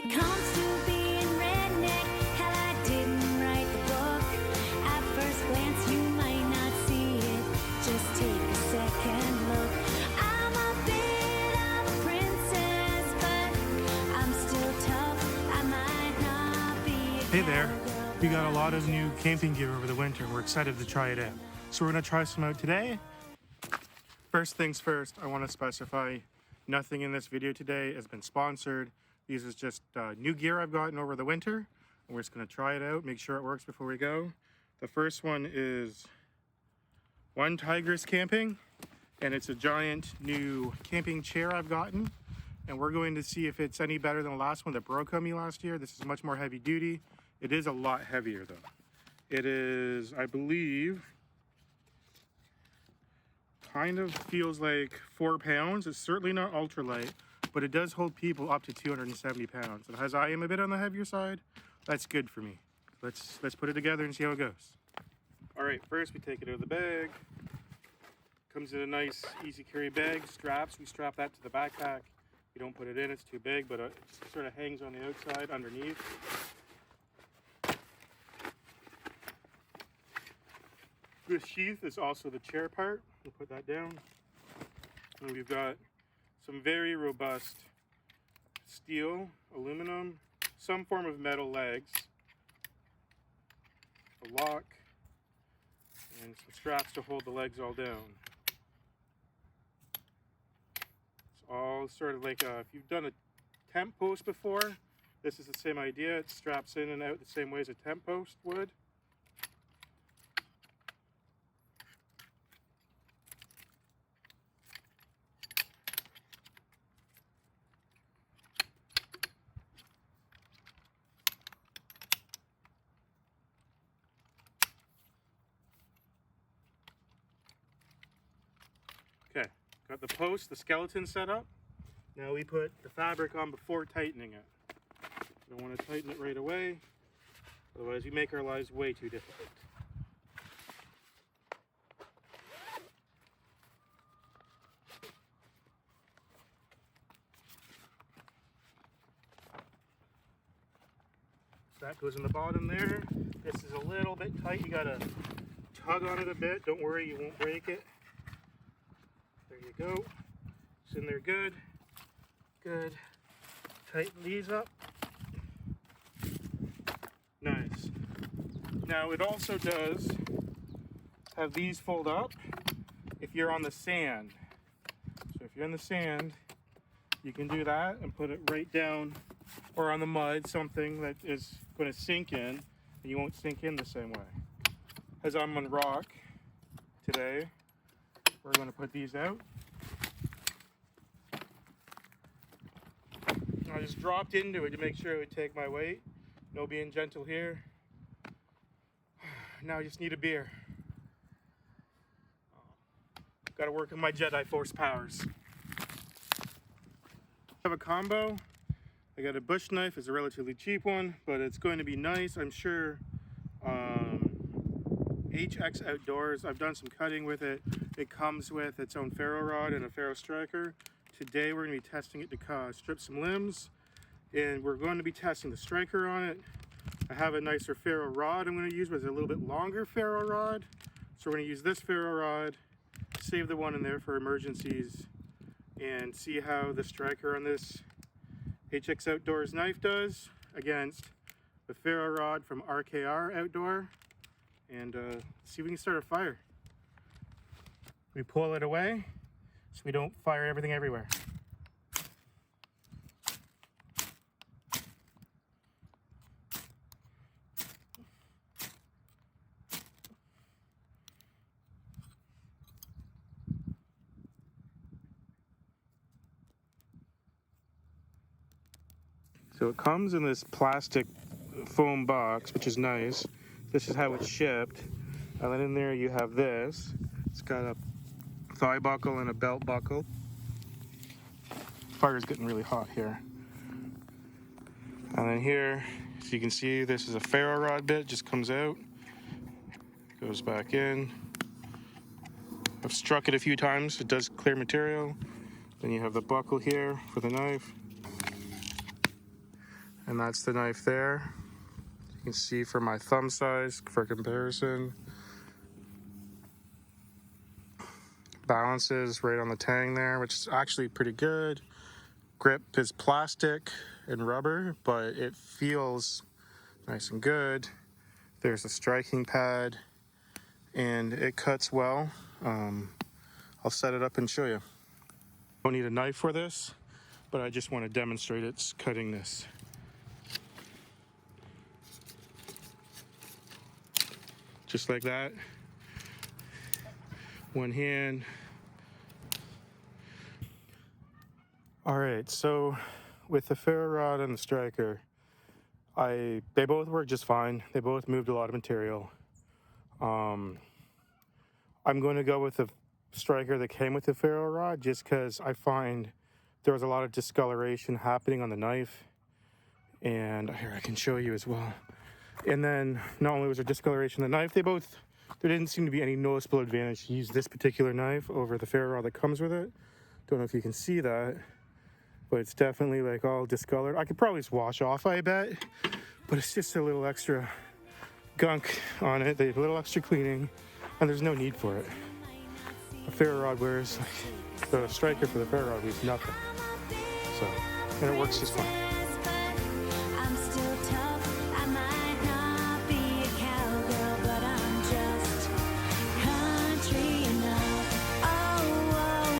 it comes to being redneck, hell, I didn't write the book. At first glance, you might not see it. Just take a second look. I'm a bit of a princess, but I'm still tough. I might not be a Hey there. cowgirl, We got a lot of new camping gear over the winter. We're excited to try it out. So we're gonna try some out today. First things first, I wanna specify nothing in this video today has been sponsored. These is just new gear I've gotten over the winter. And we're just gonna try it out, make sure it works before we go. The first one is One Tigress Camping, and it's a giant new camping chair I've gotten. And we're going to see if it's any better than the last one that broke on me last year. This is much more heavy duty. It is a lot heavier though. It is, I believe, kind of feels like 4 pounds. It's certainly not ultralight, but it does hold people up to 270 pounds. And as I am a bit on the heavier side, that's good for me. Let's put it together and see how it goes. All right, first we take it out of the bag. Comes in a nice easy carry bag, straps. We strap that to the backpack. You don't put it in, it's too big, but it just sort of hangs on the outside underneath. This sheath is also the chair part. We'll put that down. And we've got some very robust steel, aluminum, some form of metal legs, a lock, and some straps to hold the legs all down. It's all sort of like if you've done a tent post before, this is the same idea. It straps in and out the same way as a tent post would. Okay, got the post, the skeleton set up. Now we put the fabric on before tightening it. Don't want to tighten it right away, otherwise we make our lives way too difficult. So that goes in the bottom there. This is a little bit tight, you gotta tug on it a bit. Don't worry, you won't break it. There you go. It's in there good. Good. Tighten these up. Nice. Now it also does have these fold up if you're on the sand. So if you're in the sand, you can do that and put it right down, or on the mud, something that is going to sink in, and you won't sink in the same way. As I'm on rock today, we're going to put these out. I just dropped into it to make sure it would take my weight. No being gentle here. Now I just need a beer. Got to work on my Jedi Force powers. I have a combo. I got a bush knife. It's a relatively cheap one, but it's going to be nice. I'm sure HX Outdoors, I've done some cutting with it. It comes with its own ferro rod and a ferro striker. Today we're going to be testing it to strip some limbs, and we're going to be testing the striker on it. I have a nicer ferro rod I'm going to use, but it's a little bit longer ferro rod. So we're going to use this ferro rod, save the one in there for emergencies, and see how the striker on this HX Outdoors knife does against the ferro rod from RKR Outdoor, and see if we can start a fire. We pull it away so we don't fire everything everywhere. So it comes in this plastic foam box, which is nice. This is how it's shipped. And then in there you have this. It's got a thigh buckle and a belt buckle. Fire's getting really hot here. And then here, as you can see, this is a ferro rod bit, just comes out, goes back in. I've struck it a few times, it does clear material. Then you have the buckle here for the knife. And that's the knife there. You can see for my thumb size for comparison. Balances right on the tang there, which is actually pretty good. Grip is plastic and rubber, but it feels nice and good. There's a striking pad and it cuts well. I'll set it up and show you. Don't need a knife for this, but I just want to demonstrate its cuttingness. Just like that. One hand. All right, so with the ferro rod and the striker, they both work just fine. They both moved a lot of material. I'm going to go with the striker that came with the ferro rod just because I find there was a lot of discoloration happening on the knife. And here, I can show you as well. And then not only was there discoloration on the knife, there didn't seem to be any noticeable advantage to use this particular knife over the ferro rod that comes with it. Don't know if you can see that, but it's definitely like all discolored. I could probably just wash off, I bet, but it's just a little extra gunk on it, a little extra cleaning, and there's no need for it. A ferro rod wears, like, the striker for the ferro rod weighs nothing. So, and it works just fine.